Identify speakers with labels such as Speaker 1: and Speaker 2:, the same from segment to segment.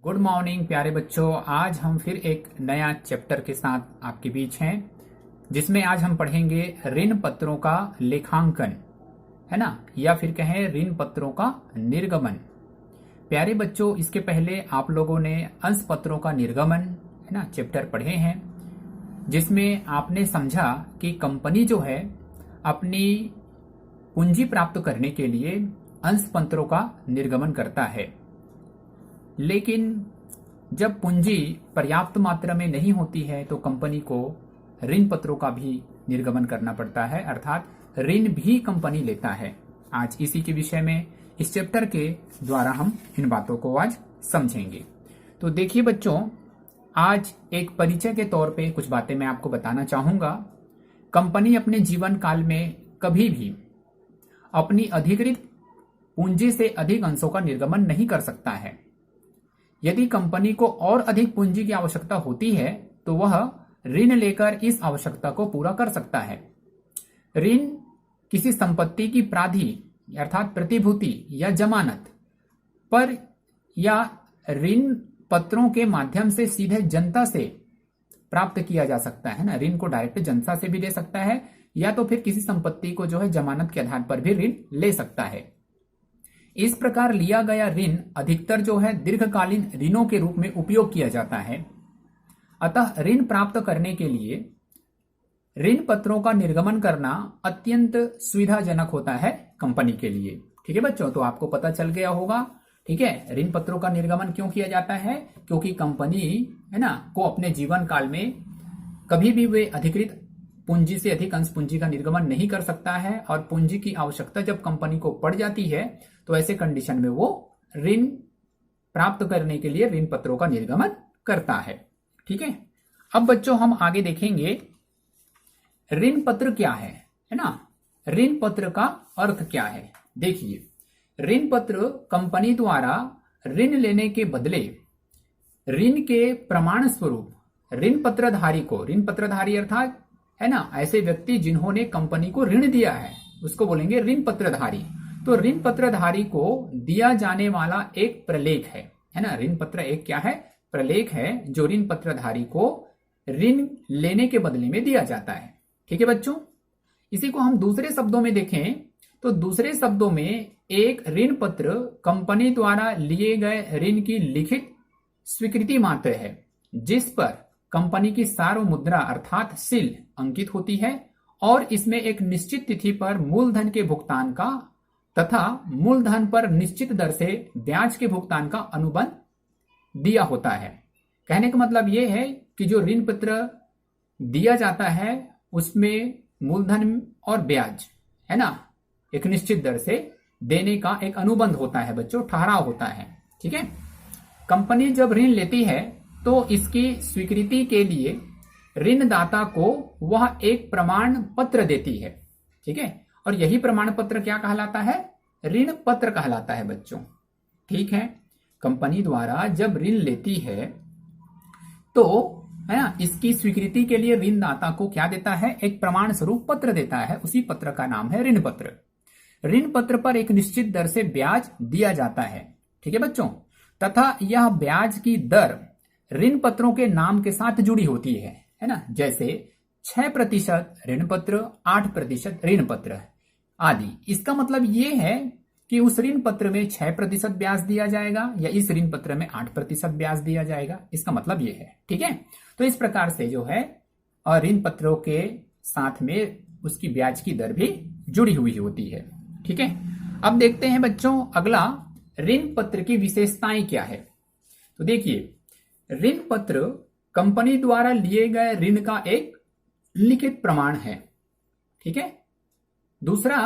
Speaker 1: Good morning प्यारे बच्चों। आज हम फिर एक नया चैप्टर के साथ आपके बीच हैं, जिसमें आज हम पढ़ेंगे ऋण पत्रों का लेखांकन, है ना, या फिर कहें ऋण पत्रों का निर्गमन। प्यारे बच्चों, इसके पहले आप लोगों ने अंश पत्रों का निर्गमन, है ना, चैप्टर पढ़े हैं, जिसमें आपने समझा कि कंपनी जो है अपनी पूंजी प्राप्त करने के लिए अंश पत्रों का निर्गमन करता है। लेकिन जब पूंजी पर्याप्त मात्रा में नहीं होती है तो कंपनी को ऋण पत्रों का भी निर्गमन करना पड़ता है, अर्थात ऋण भी कंपनी लेता है। आज इसी के विषय में इस चैप्टर के द्वारा हम इन बातों को आज समझेंगे। तो देखिए बच्चों, आज एक परिचय के तौर पे कुछ बातें मैं आपको बताना चाहूंगा। कंपनी अपने जीवन काल में कभी भी अपनी अधिकृत पूंजी से अधिक अंशों का निर्गमन नहीं कर सकता है। यदि कंपनी को और अधिक पूंजी की आवश्यकता होती है तो वह ऋण लेकर इस आवश्यकता को पूरा कर सकता है। ऋण किसी संपत्ति की प्राधि अर्थात प्रतिभूति या जमानत पर या ऋण पत्रों के माध्यम से सीधे जनता से प्राप्त किया जा सकता है ना। ऋण को डायरेक्ट जनता से भी ले सकता है या तो फिर किसी संपत्ति को जो है जमानत के आधार पर भी ऋण ले सकता है। इस प्रकार लिया गया ऋण अधिकतर जो है दीर्घकालीन ऋणों के रूप में उपयोग किया जाता है। अतः ऋण प्राप्त करने के लिए ऋण पत्रों का निर्गमन करना अत्यंत सुविधाजनक होता है कंपनी के लिए। ठीक है बच्चों, तो आपको पता चल गया होगा। ठीक है, ऋण पत्रों का निर्गमन क्यों किया जाता है? क्योंकि कंपनी, है ना, को अपने जीवन काल में कभी भी वे अधिकृत पूंजी से अधिक अंश पूंजी का निर्गमन नहीं कर सकता है, और पूंजी की आवश्यकता जब कंपनी को पड़ जाती है तो ऐसे कंडीशन में वो ऋण प्राप्त करने के लिए ऋण पत्रों का निर्गमन करता है। ठीक है, अब बच्चों हम आगे देखेंगे ऋण पत्र क्या है ना। ऋण पत्र का अर्थ क्या है? देखिए, ऋण पत्र कंपनी द्वारा ऋण लेने के बदले ऋण के प्रमाण स्वरूप ऋण पत्रधारी को, ऋण पत्रधारी अर्थात, है ना, ऐसे व्यक्ति जिन्होंने कंपनी को ऋण दिया है उसको बोलेंगे ऋण पत्रधारी। तो ऋण पत्रधारी को दिया जाने वाला एक प्रलेख है ना। ऋण पत्र एक क्या है? प्रलेख है, जो ऋण पत्रधारी को ऋण लेने के बदले में दिया जाता है। ठीक है बच्चों, इसी को हम दूसरे शब्दों में देखें तो दूसरे शब्दों में एक ऋण पत्र कंपनी द्वारा लिए गए ऋण की लिखित स्वीकृति मात्र है, जिस पर कंपनी की सार्वमुद्रा अर्थात सील अंकित होती है, और इसमें एक निश्चित तिथि पर मूलधन के भुगतान का तथा मूलधन पर निश्चित दर से ब्याज के भुगतान का अनुबंध दिया होता है। कहने का मतलब यह है कि जो ऋण पत्र दिया जाता है उसमें मूलधन और ब्याज, है ना, एक निश्चित दर से देने का एक अनुबंध होता है बच्चों, ठहराव होता है। ठीक है, कंपनी जब ऋण लेती है तो इसकी स्वीकृति के लिए ऋणदाता को वह एक प्रमाण पत्र देती है। ठीक है, और यही प्रमाण पत्र क्या कहलाता है? ऋण पत्र कहलाता है बच्चों। ठीक है, कंपनी द्वारा जब ऋण लेती है तो, है ना, इसकी स्वीकृति के लिए ऋणदाता को क्या देता है? एक प्रमाण स्वरूप पत्र देता है। उसी पत्र का नाम है ऋण पत्र। ऋण पत्र पर एक निश्चित दर से ब्याज दिया जाता है। ठीक है बच्चों, तथा यह ब्याज की दर ऋण पत्रों के नाम के साथ जुड़ी होती है ना। जैसे 6% ऋण पत्र, 8% ऋण पत्र आदि। इसका मतलब यह है कि उस ऋण पत्र में 6% ब्याज दिया जाएगा या इस ऋण पत्र में 8% ब्याज दिया जाएगा। इसका मतलब यह है। ठीक है, तो इस प्रकार से जो है ऋण पत्रों के साथ में उसकी ब्याज की दर भी जुड़ी हुई होती है। ठीक है, अब देखते हैं बच्चों अगला, ऋण पत्र की विशेषताएं क्या है। तो देखिए, ऋण पत्र कंपनी द्वारा लिए गए ऋण का एक लिखित प्रमाण है। ठीक है, दूसरा,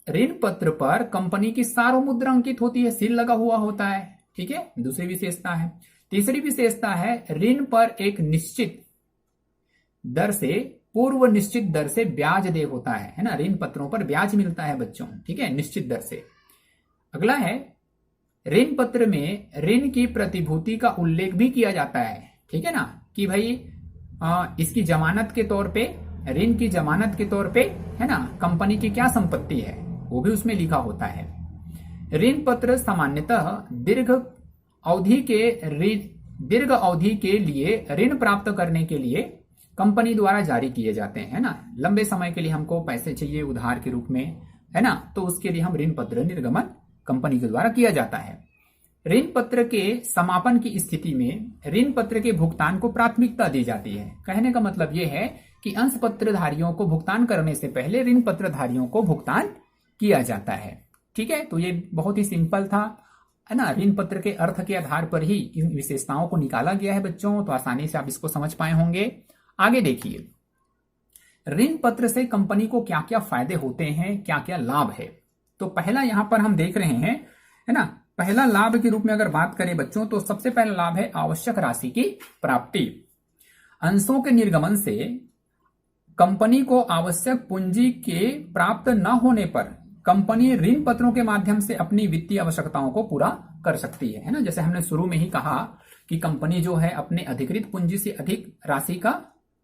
Speaker 1: ऋण पत्र पर कंपनी की सार्वमुद्रा अंकित होती है, सील लगा हुआ होता है। ठीक है, दूसरी विशेषता है। तीसरी विशेषता है ऋण पर एक निश्चित दर से, पूर्व निश्चित दर से ब्याज दे होता है ना। ऋण पत्रों पर ब्याज मिलता है बच्चों, ठीक है, निश्चित दर से। अगला है, ऋण पत्र में ऋण की प्रतिभूति का उल्लेख भी किया जाता है। ठीक है ना, कि भाई इसकी जमानत के तौर पे, ऋण की जमानत के तौर पे, है ना, कंपनी की क्या संपत्ति है वो भी उसमें लिखा होता है। ऋण पत्र सामान्यतः दीर्घ अवधि के दीर्घ अवधि के लिए ऋण प्राप्त करने के लिए कंपनी द्वारा जारी किए जाते हैं, है ना। लंबे समय के लिए हमको पैसे चाहिए उधार के रूप में, है ना, तो उसके लिए हम ऋण पत्र निर्गमन कंपनी के द्वारा किया जाता है। ऋण पत्र के समापन की स्थिति में ऋण पत्र के भुगतान को प्राथमिकता दी जाती है। कहने का मतलब यह है कि अंश पत्रधारियों को भुगतान करने से पहले ऋण पत्रधारियों को भुगतान किया जाता है। ठीक है, तो ये बहुत ही सिंपल था, है ना। ऋण पत्र के अर्थ के आधार पर ही इन विशेषताओं को निकाला गया है बच्चों, तो आसानी से आप इसको समझ पाए होंगे। आगे देखिए, ऋण पत्र से कंपनी को क्या क्या फायदे होते हैं, क्या क्या लाभ है। तो पहला यहां पर हम देख रहे हैं, है ना, पहला लाभ के रूप में अगर बात करें बच्चों, तो सबसे पहला लाभ है आवश्यक राशि की प्राप्ति। अंशों के निर्गमन से कंपनी को आवश्यक पूंजी के प्राप्त न होने पर कंपनी ऋण पत्रों के माध्यम से अपनी वित्तीय आवश्यकताओं को पूरा कर सकती है ना। जैसे हमने शुरू में ही कहा कि कंपनी जो है अपने अधिकृत पूंजी से अधिक राशि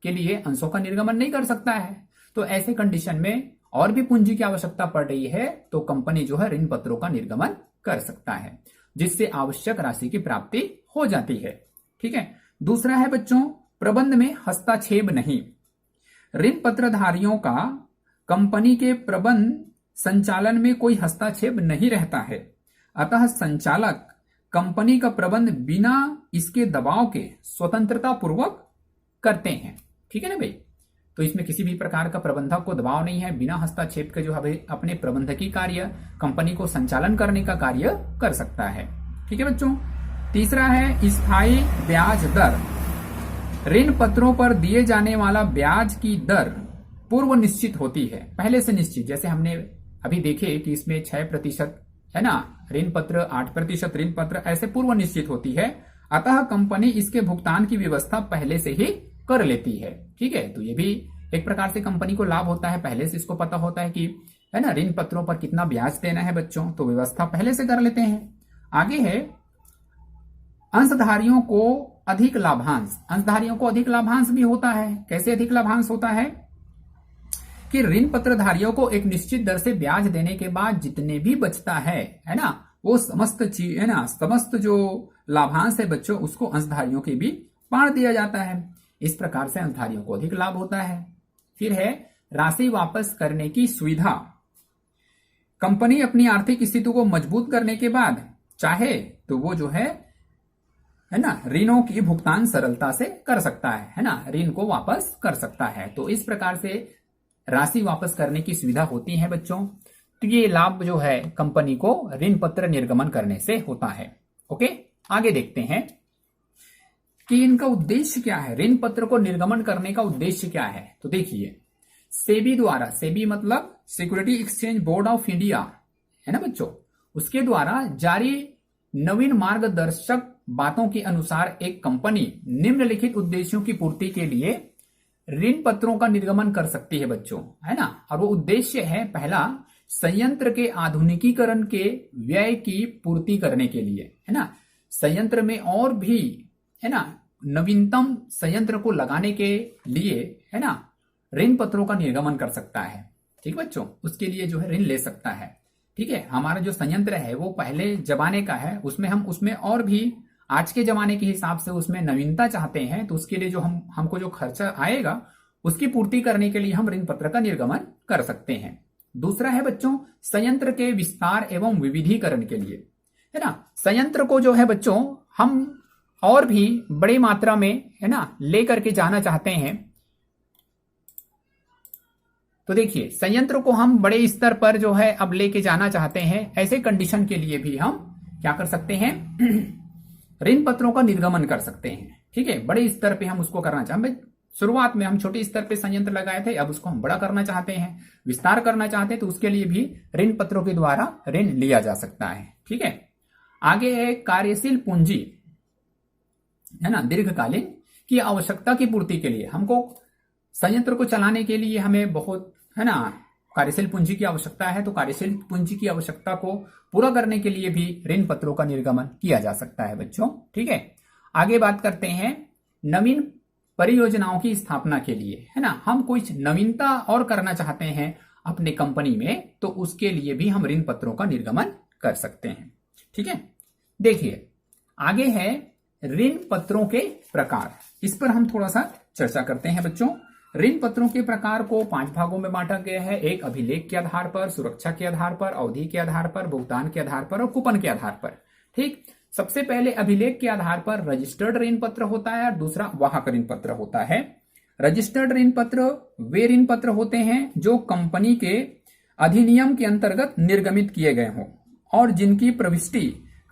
Speaker 1: के लिए अंशों का निर्गमन नहीं कर सकता है, तो ऐसे कंडीशन में और भी पूंजी की आवश्यकता पड़ रही है तो कंपनी जो है ऋण पत्रों का निर्गमन कर सकता है, जिससे आवश्यक राशि की प्राप्ति हो जाती है। ठीक है, दूसरा है बच्चों, प्रबंध में हस्तक्षेप नहीं। ऋण पत्रधारियों का कंपनी के प्रबंध संचालन में कोई हस्तक्षेप नहीं रहता है, अतः संचालक कंपनी का प्रबंध बिना इसके दबाव के स्वतंत्रता पूर्वक करते हैं। ठीक है ना भाई, तो इसमें किसी भी प्रकार का प्रबंधक को दबाव नहीं है, बिना हस्तक्षेप के जो है अपने प्रबंधकीय कार्य, कंपनी को संचालन करने का कार्य कर सकता है। ठीक है बच्चों, तीसरा है स्थायी ब्याज दर। ऋण पत्रों पर दिए जाने वाला ब्याज की दर पूर्व निश्चित होती है, पहले से निश्चित। जैसे हमने अभी देखे कि इसमें 6% है ना ऋण पत्र, 8% ऋण पत्र, ऐसे पूर्व निश्चित होती है, अतः कंपनी इसके भुगतान की व्यवस्था पहले से ही कर लेती है। ठीक है, तो ये भी एक प्रकार से कंपनी को लाभ होता है, पहले से इसको पता होता है कि, है ना, ऋण पत्रों पर कितना ब्याज देना है बच्चों, तो व्यवस्था पहले से कर लेते हैं। आगे है अंशधारियों को अधिक लाभांश। अंशधारियों को अधिक लाभांश भी होता है। कैसे अधिक लाभांश होता है कि ऋण पत्रधारियों को एक निश्चित दर से ब्याज देने के बाद जितने भी बचता है ना, वो समस्त चीज, है ना, समस्त जो लाभांश है बच्चों, उसको अंशधारियों के भी बांट दिया जाता है। इस प्रकार से अंशधारियों को अधिक लाभ होता है। फिर है राशि वापस करने की सुविधा। कंपनी अपनी आर्थिक स्थिति को मजबूत करने के बाद चाहे तो वो जो है ना, ऋणों की भुगतान सरलता से कर सकता है ना, ऋण को वापस कर सकता है। तो इस प्रकार से राशि वापस करने की सुविधा होती है बच्चों। तो ये लाभ जो है कंपनी को ऋण पत्र निर्गमन करने से होता है। ओके, आगे देखते हैं कि इनका उद्देश्य क्या है, ऋण पत्र को निर्गमन करने का उद्देश्य क्या है। तो देखिए, सेबी द्वारा, सेबी मतलब security exchange board of India, है ना बच्चों, उसके द्वारा जारी नवीन मार्गदर्शक बातों के अनुसार एक कंपनी निम्नलिखित उद्देश्यों की पूर्ति के लिए ऋण पत्रों का निर्गमन कर सकती है बच्चों, है ना। और वो उद्देश्य है, पहला, संयंत्र के आधुनिकीकरण के व्यय की पूर्ति करने के लिए, है ना, संयंत्र में और भी, है ना, नवीनतम संयंत्र को लगाने के लिए, है ना, ऋण पत्रों का निर्गमन कर सकता है। ठीक बच्चों, उसके लिए जो है ऋण ले सकता है। ठीक है, हमारा जो संयंत्र है वो पहले जमाने का है, उसमें हम उसमें और भी आज के जमाने के हिसाब से उसमें नवीनता चाहते हैं, तो उसके लिए जो हमको जो खर्चा आएगा उसकी पूर्ति करने के लिए हम ऋण पत्र का निर्गमन कर सकते हैं। दूसरा है बच्चों, संयंत्र के विस्तार एवं विविधीकरण के लिए, है ना, संयंत्र को जो है बच्चों हम और भी बड़ी मात्रा में, है ना, लेकर के जाना चाहते हैं। तो देखिए, संयंत्र को हम बड़े स्तर पर जो है अब लेके जाना चाहते हैं, ऐसे कंडीशन के लिए भी हम क्या कर सकते हैं, ऋण पत्रों का निर्गमन कर सकते हैं। ठीक है, बड़े स्तर पे हम उसको करना चाहते हैं। शुरुआत में हम छोटे स्तर पे संयंत्र लगाए थे, अब उसको हम बड़ा करना चाहते हैं, विस्तार करना चाहते हैं, तो उसके लिए भी ऋण पत्रों के द्वारा ऋण लिया जा सकता है। ठीक है, आगे है कार्यशील पूंजी, है ना, दीर्घकालीन की आवश्यकता की पूर्ति के लिए हमको संयंत्र को चलाने के लिए हमें बहुत, है ना, कार्यशील पूंजी की आवश्यकता है, तो कार्यशील पूंजी की आवश्यकता को पूरा करने के लिए भी ऋण पत्रों का निर्गमन किया जा सकता है बच्चों। ठीक है, आगे बात करते हैं नवीन परियोजनाओं की स्थापना के लिए, है ना, हम कुछ नवीनता और करना चाहते हैं अपने कंपनी में, तो उसके लिए भी हम ऋण पत्रों का निर्गमन कर सकते हैं। ठीक है, देखिए, आगे है ऋण पत्रों के प्रकार। इस पर हम थोड़ा सा चर्चा करते हैं बच्चों। ऋण पत्रों के प्रकार को 5 भागों में बांटा गया है। एक अभिलेख के आधार पर, सुरक्षा के आधार पर, अवधि के आधार पर, भुगतान के आधार पर और कूपन के आधार पर। ठीक, सबसे पहले अभिलेख के आधार पर रजिस्टर्ड ऋण पत्र होता है और दूसरा वाहक ऋण पत्र होता है। रजिस्टर्ड ऋण पत्र वे ऋण पत्र होते हैं जो कंपनी के अधिनियम के अंतर्गत निर्गमित किए गए हों और जिनकी प्रविष्टि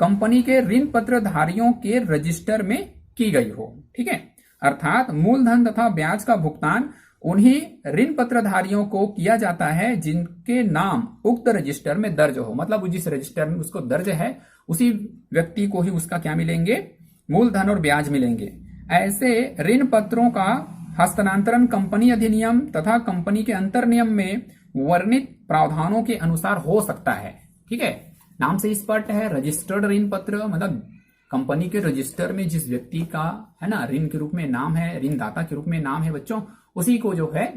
Speaker 1: कंपनी के ऋण पत्रधारियों के रजिस्टर में की गई हो। ठीक है, अर्थात मूलधन तथा ब्याज का भुगतान उन्हीं ऋण पत्रधारियों को किया जाता है जिनके नाम उक्त रजिस्टर में दर्ज हो। मतलब जिस रजिस्टर में उसको दर्ज है उसी व्यक्ति को ही उसका क्या मिलेंगे, मूलधन और ब्याज मिलेंगे। ऐसे ऋण पत्रों का हस्तांतरण कंपनी अधिनियम तथा कंपनी के अंतर नियम में वर्णित प्रावधानों के अनुसार हो सकता है। ठीक है, नाम से स्पष्ट है। रजिस्टर्ड ऋण पत्र मतलब कंपनी के रजिस्टर में जिस व्यक्ति का है ना ऋण के रूप में नाम है, ऋणदाता के रूप में नाम है बच्चों, उसी को जो है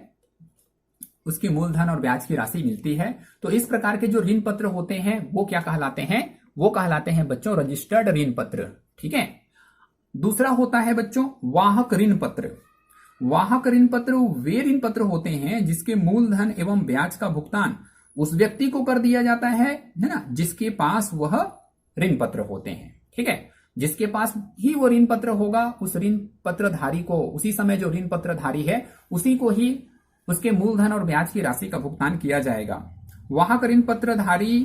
Speaker 1: उसकी मूलधन और ब्याज की राशि मिलती है। तो इस प्रकार के जो ऋण पत्र होते हैं वो क्या कहलाते हैं, वो कहलाते हैं बच्चों रजिस्टर्ड ऋण पत्र। ठीक है, दूसरा होता है बच्चों वाहक ऋण पत्र। वाहक ऋण पत्र वे ऋण पत्र होते हैं जिसके मूलधन एवं ब्याज का भुगतान उस व्यक्ति को कर दिया जाता है ना, जिसके पास वह ऋण पत्र होते हैं। ठीक है, जिसके पास ही वो ऋण पत्र होगा, उस ऋण पत्रधारी को, उसी समय जो ऋण पत्रधारी है उसी को ही उसके मूलधन और ब्याज की राशि का भुगतान किया जाएगा। वाहक ऋण पत्रधारी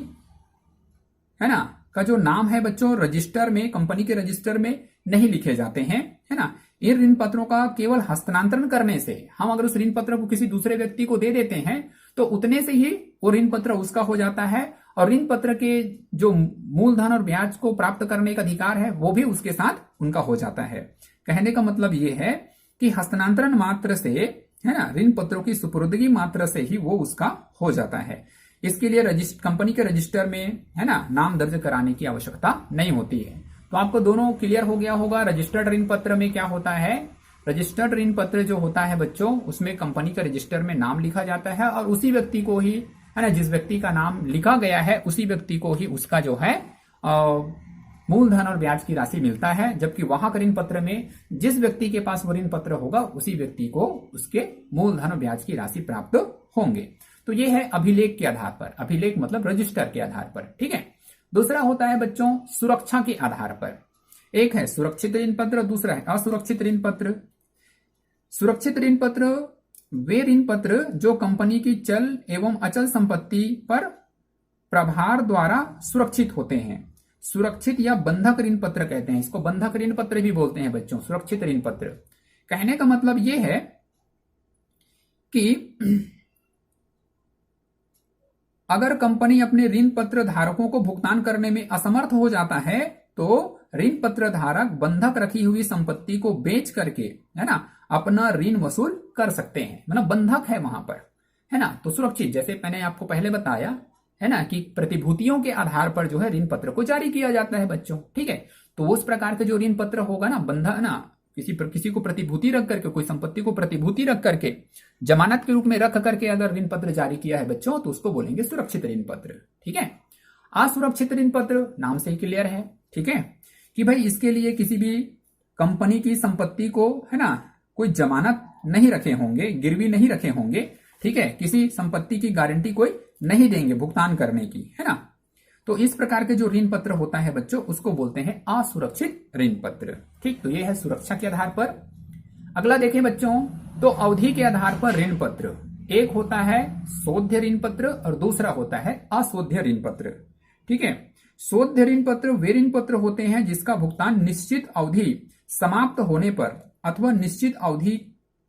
Speaker 1: है ना का जो नाम है बच्चों रजिस्टर में, कंपनी के रजिस्टर में नहीं लिखे जाते हैं, है ना। इन ऋण पत्रों का केवल हस्तांतरण करने से, हम अगर उस ऋण पत्र को किसी दूसरे व्यक्ति को दे देते हैं तो उतने से ही वो ऋण पत्र उसका हो जाता है और ऋण पत्र के जो मूलधन और ब्याज को प्राप्त करने का अधिकार है वो भी उसके साथ उनका हो जाता है। कहने का मतलब ये है कि हस्तांतरण मात्र से, है ना, ऋण पत्रों की सुपुर्दगी मात्र से ही वो उसका हो जाता है। इसके लिए कंपनी के रजिस्टर में, है ना, नाम दर्ज कराने की आवश्यकता नहीं होती है। तो आपको दोनों क्लियर हो गया होगा। रजिस्टर्ड ऋण पत्र में क्या होता है, रजिस्टर्ड ऋण पत्र जो होता है बच्चों उसमें कंपनी के रजिस्टर में नाम लिखा जाता है और उसी व्यक्ति को ही, है ना, जिस व्यक्ति का नाम लिखा गया है उसी व्यक्ति को ही उसका जो है मूलधन और ब्याज की राशि मिलता है। जबकि वाहक ऋण पत्र में जिस व्यक्ति के पास वो ऋण पत्र होगा उसी व्यक्ति को उसके मूलधन और ब्याज की राशि प्राप्त होंगे। तो ये है अभिलेख के आधार पर, अभिलेख मतलब रजिस्टर के आधार पर। ठीक है, दूसरा होता है बच्चों सुरक्षा के आधार पर। एक है सुरक्षित ऋण पत्र, दूसरा है असुरक्षित ऋण पत्र। सुरक्षित ऋण पत्र वे ऋण पत्र जो कंपनी की चल एवं अचल संपत्ति पर प्रभार द्वारा सुरक्षित होते हैं। सुरक्षित या बंधक ऋण पत्र कहते हैं इसको, बंधक ऋण पत्र भी बोलते हैं बच्चों, सुरक्षित ऋण पत्र। कहने का मतलब यह है कि अगर कंपनी अपने ऋण पत्र धारकों को भुगतान करने में असमर्थ हो जाता है तो ऋण पत्र धारक बंधक रखी हुई संपत्ति को बेच करके, है ना, अपना ऋण वसूल कर सकते हैं। मतलब बंधक है वहां पर, है ना। तो सुरक्षित, जैसे मैंने आपको पहले बताया, है ना, कि प्रतिभूतियों के आधार पर जो है ऋण पत्र को जारी किया जाता है बच्चों। ठीक है, तो उस प्रकार के जो ऋण पत्र होगा ना, बंधक ना, किसी को प्रतिभूति रख करके, कोई संपत्ति को प्रतिभूति रख करके, जमानत के रूप में रख करके अगर ऋण पत्र जारी किया है बच्चों तो उसको बोलेंगे सुरक्षित ऋण पत्र। ठीक है, असुरक्षित ऋण पत्र नाम से ही क्लियर है, ठीक है, कि भाई इसके लिए किसी भी कंपनी की संपत्ति को, है ना, कोई जमानत नहीं रखे होंगे, गिरवी नहीं रखे होंगे। ठीक है, किसी संपत्ति की गारंटी कोई नहीं देंगे भुगतान करने की, है ना। तो इस प्रकार के जो ऋण पत्र होता है बच्चों उसको बोलते हैं असुरक्षित ऋण पत्र। ठीक, तो ये है सुरक्षा के आधार पर। अगला देखें बच्चों तो अवधि के आधार पर ऋण पत्र, एक होता है शोध्य ऋण पत्र और दूसरा होता है अशोध्य ऋण पत्र। ठीक है, शोध्य ऋण पत्र वे ऋण पत्र होते हैं जिसका भुगतान निश्चित अवधि समाप्त होने पर अथवा निश्चित अवधि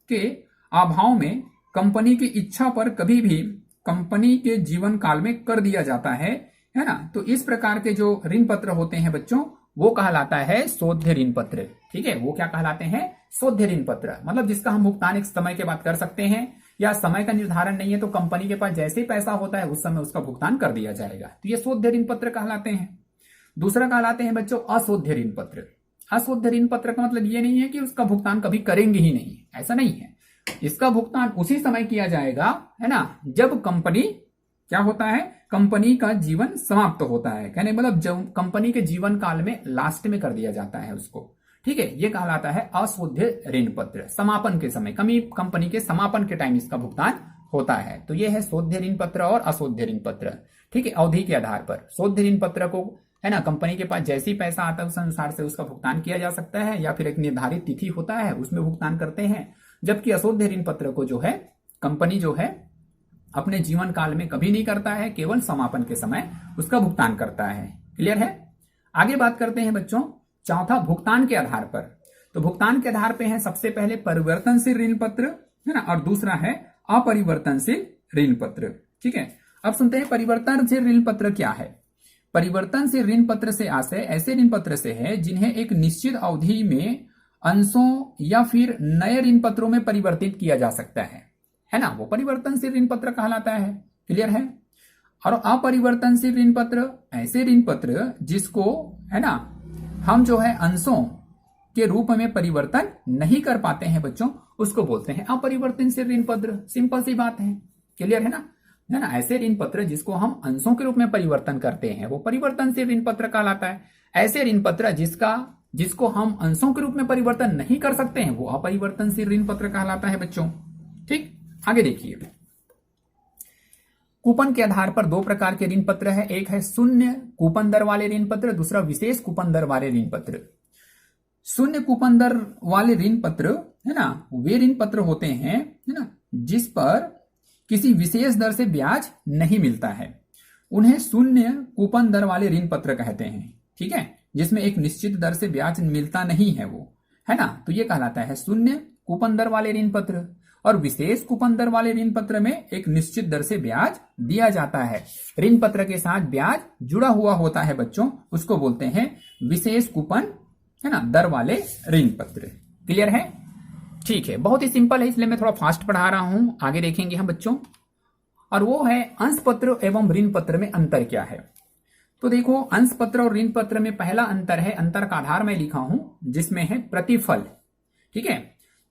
Speaker 1: के अभाव में कंपनी की इच्छा पर कभी भी कंपनी के जीवन काल में कर दिया जाता है ना। तो इस प्रकार के जो ऋण पत्र होते हैं बच्चों वो कहलाता है शोध्य ऋण पत्र। ठीक है, वो क्या कहलाते हैं, शोध्य ऋण पत्र। मतलब जिसका हम भुगतान एक समय के बाद कर सकते हैं या समय का निर्धारण नहीं है तो कंपनी के पास जैसे ही पैसा होता है उस समय उसका भुगतान कर दिया जाएगा। तो ये शोध्य ऋण पत्र कहलाते हैं। दूसरा कहलाते हैं बच्चों अशोध्य ऋण पत्र। अशोध्य ऋण पत्र का मतलब ये नहीं है कि उसका भुगतान कभी करेंगे ही नहीं, ऐसा नहीं है। इसका भुगतान उसी समय किया जाएगा, है ना, जब कंपनी क्या होता है, कंपनी का जीवन समाप्त होता है, कहने मतलब जब कंपनी के जीवन काल में लास्ट में कर दिया जाता है उसको, ठीक है। ये कहलाता है अशोध्य ऋण पत्र। समापन के समय, कंपनी के समापन के टाइम इसका भुगतान होता है। तो ये है शोध्य ऋण पत्र और अशोध्य ऋण पत्र, ठीक है। अवधि के आधार पर शोध्य ऋण पत्र को, है ना, कंपनी के पास जैसे ही पैसा आता है उस अनुसार से उसका भुगतान किया जा सकता है, या फिर एक निर्धारित तिथि होता है उसमें भुगतान करते हैं। जबकि अशोध्य ऋण पत्र को जो है कंपनी जो है अपने जीवन काल में कभी नहीं करता है, केवल समापन के समय उसका भुगतान करता है। क्लियर है। आगे बात करते हैं बच्चों चौथा, भुगतान के आधार पर। तो भुगतान के आधार पे है सबसे पहले परिवर्तनशील ऋण पत्र, है ना, और दूसरा है अपरिवर्तनशील ऋण पत्र, ठीक है। अब सुनते हैं परिवर्तनशील ऋण पत्र क्या है। परिवर्तनशील ऋण पत्र से आशय ऐसे ऋण पत्र से है जिन्हें एक निश्चित अवधि में अंशों या फिर नए ऋण पत्रों में परिवर्तित किया जा सकता है ना, वो परिवर्तनशील ऋण पत्र कहलाता है। क्लियर है। और अपरिवर्तनशील ऋण पत्र ऐसे ऋण पत्र जिसको, है ना, हम जो है अंशों के रूप में परिवर्तन नहीं कर पाते हैं बच्चों, उसको बोलते हैं अपरिवर्तनशील ऋण पत्र। सिंपल सी बात है। क्लियर है ना। ऐसे ऋण पत्र जिसको हम अंशों के रूप में परिवर्तन करते हैं वो परिवर्तनशील ऋण पत्र कहलाता है। ऐसे ऋण पत्र जिसको हम अंशों के रूप में परिवर्तन नहीं कर सकते हैं वो अपरिवर्तनशील ऋण पत्र कहलाता है बच्चों। ठीक, आगे देखिए। कूपन के आधार पर दो प्रकार के ऋण पत्र है, एक है शून्य कूपन दर वाले ऋण पत्र, दूसरा विशेष कूपन दर वाले ऋण पत्र। शून्य कूपन दर वाले ऋण पत्र, है ना, वे ऋण पत्र होते हैं, है ना, जिस पर किसी विशेष दर से ब्याज नहीं मिलता है, उन्हें शून्य कूपन दर वाले ऋण पत्र कहते हैं। ठीक है, जिसमें एक निश्चित दर से ब्याज मिलता नहीं है वो, है ना, तो ये कहलाता है शून्य कूपन दर वाले ऋण पत्र। और विशेष कूपन दर वाले ऋण पत्र में एक निश्चित दर से ब्याज दिया जाता है, ऋण पत्र के साथ ब्याज जुड़ा हुआ होता है बच्चों, उसको बोलते हैं विशेष कूपन, है ना, दर वाले ऋण पत्र। क्लियर है। ठीक है, बहुत ही सिंपल है, इसलिए मैं थोड़ा फास्ट पढ़ा रहा हूं। आगे देखेंगे हम बच्चों, और वो है अंश पत्र एवं ऋण पत्र में अंतर क्या है। तो देखो, अंश पत्र और ऋण पत्र में पहला अंतर है, अंतर का आधार मैं लिखा हूं, जिसमें है प्रतिफल। ठीक है,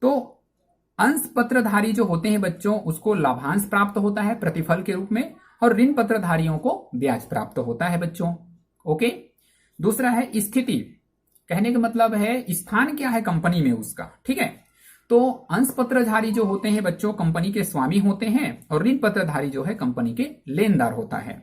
Speaker 1: तो अंश पत्रधारी जो होते हैं बच्चों, उसको लाभांश प्राप्त होता है प्रतिफल के रूप में, और ऋण पत्रधारियों को ब्याज प्राप्त होता है बच्चों। ओके। दूसरा है स्थिति, कहने का मतलब है स्थान क्या है कंपनी में उसका। ठीक है, तो अंश पत्रधारी जो होते हैं बच्चों कंपनी के स्वामी होते हैं, और ऋण पत्रधारी जो है कंपनी के लेनदार होता है।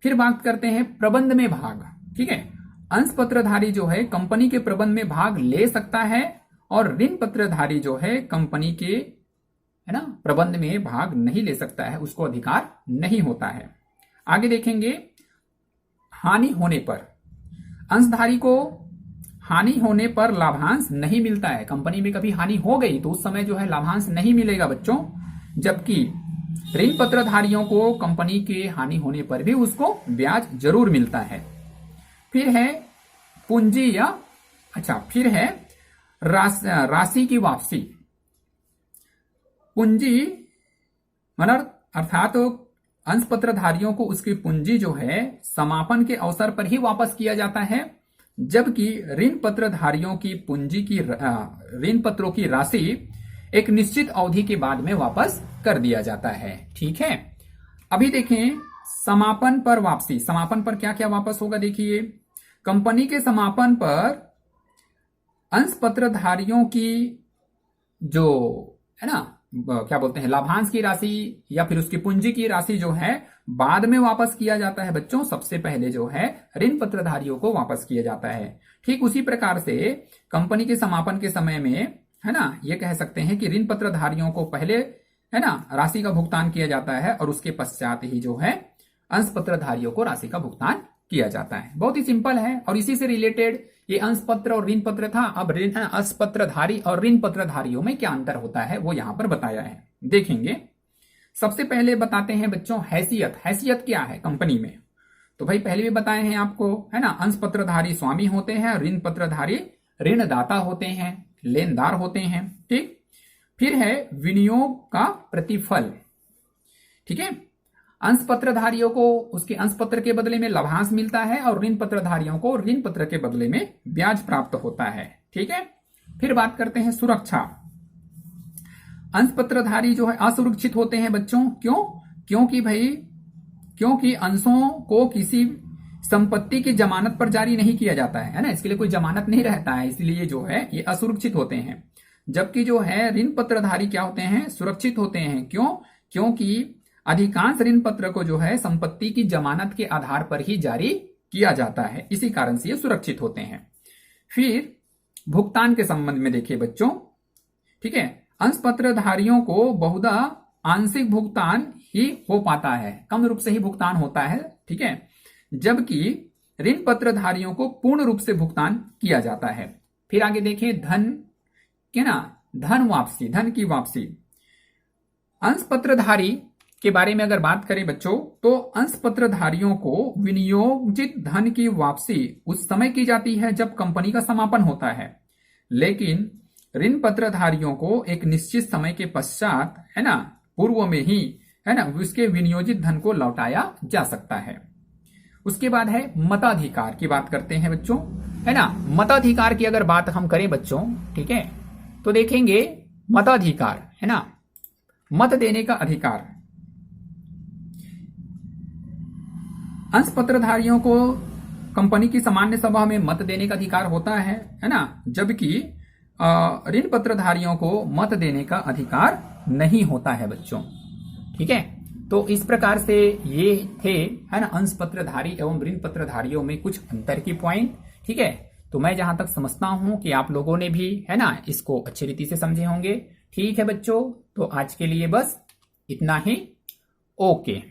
Speaker 1: फिर बात करते हैं प्रबंध में भाग। ठीक है, अंश पत्रधारी जो है कंपनी के प्रबंध में भाग ले सकता है, और ऋण पत्रधारी जो है कंपनी के, है ना, प्रबंध में भाग नहीं ले सकता है, उसको अधिकार नहीं होता है। आगे देखेंगे, हानि होने पर, अंशधारी को हानि होने पर लाभांश नहीं मिलता है। कंपनी में कभी हानि हो गई तो उस समय जो है लाभांश नहीं मिलेगा बच्चों, जबकि ऋण पत्रधारियों को कंपनी के हानि होने पर भी उसको ब्याज जरूर मिलता है। फिर है पूंजी फिर है राशि की वापसी। पूंजी अर्थात अंश पत्रधारियों को उसकी पूंजी जो है समापन के अवसर पर ही वापस किया जाता है, जबकि ऋण पत्रधारियों की पूंजी की ऋण पत्रों की राशि एक निश्चित अवधि के बाद में वापस कर दिया जाता है। ठीक है, अभी देखें समापन पर वापसी। समापन पर क्या क्या वापस होगा देखिए, कंपनी के समापन पर अंश पत्रधारियों की जो, है ना, क्या बोलते हैं, लाभांश की राशि या फिर उसकी पूंजी की राशि जो है बाद में वापस किया जाता है बच्चों। सबसे पहले जो है ऋण पत्रधारियों को वापस किया जाता है। ठीक उसी प्रकार से कंपनी के समापन के समय में, है ना, ये कह सकते हैं कि ऋण पत्रधारियों को पहले, है ना, राशि का भुगतान किया जाता है, और उसके पश्चात ही जो है अंश पत्रधारियों को राशि का भुगतान किया जाता है। बहुत ही सिंपल है, और इसी से रिलेटेड ये अंश पत्र और ऋण पत्र था। अब अंश पत्रधारी और ऋण पत्रधारियों में क्या अंतर होता है वो यहां पर बताया है, देखेंगे। सबसे पहले बताते हैं बच्चों हैसियत। हैसियत क्या है कंपनी में, तो भाई पहले भी बताए हैं आपको, है ना, अंश पत्रधारी स्वामी होते हैं, ऋण पत्रधारी ऋणदाता होते हैं, लेनदार होते हैं। ठीक, फिर है विनियोग का प्रतिफल। ठीक है, अंश पत्रधारियों को उसके अंश पत्र के बदले में लाभांश मिलता है, और ऋण पत्रधारियों को ऋण पत्र के बदले में ब्याज प्राप्त होता है। ठीक है, फिर बात करते हैं सुरक्षा। अंश पत्रधारी जो है असुरक्षित होते हैं बच्चों, क्यों? क्योंकि भाई क्योंकि अंशों को किसी संपत्ति की जमानत पर जारी नहीं किया जाता है ना, इसके लिए कोई जमानत नहीं रहता है, इसलिए जो है ये असुरक्षित होते हैं। जबकि जो है ऋण पत्रधारी क्या होते हैं, सुरक्षित होते हैं। क्यों? क्योंकि अधिकांश ऋण पत्र को जो है संपत्ति की जमानत के आधार पर ही जारी किया जाता है, इसी कारण से ये सुरक्षित होते हैं। फिर भुगतान के संबंध में देखिए बच्चों, ठीक है, अंश पत्रधारियों को बहुधा आंशिक भुगतान ही हो पाता है, कम रूप से ही भुगतान होता है, ठीक है, जबकि ऋण पत्रधारियों को पूर्ण रूप से भुगतान किया जाता है। फिर आगे देखें धन के ना, धन वापसी, धन की वापसी। अंश पत्रधारी के बारे में अगर बात करें बच्चों, तो अंश पत्रधारियों को विनियोजित धन की वापसी उस समय की जाती है जब कंपनी का समापन होता है, लेकिन ऋण पत्रधारियों को एक निश्चित समय के पश्चात, है ना, पूर्व में ही, है ना, उसके विनियोजित धन को लौटाया जा सकता है। उसके बाद है मताधिकार की बात करते हैं बच्चों, है ना। मताधिकार की अगर बात हम करें बच्चों, ठीक है, तो देखेंगे मताधिकार, है ना, मत देने का अधिकार। अंश पत्रधारियों को कंपनी की सामान्य सभा में मत देने का अधिकार होता है ना, जबकि ऋण पत्रधारियों को मत देने का अधिकार नहीं होता है बच्चों, ठीक है। तो इस प्रकार से ये थे, है ना, अंश पत्रधारी एवं ऋण पत्रधारियों में कुछ अंतर की पॉइंट, ठीक है। तो मैं जहां तक समझता हूं कि आप लोगों ने भी, है ना, इसको अच्छी रीति से समझे होंगे। ठीक है बच्चों, तो आज के लिए बस इतना ही। ओके।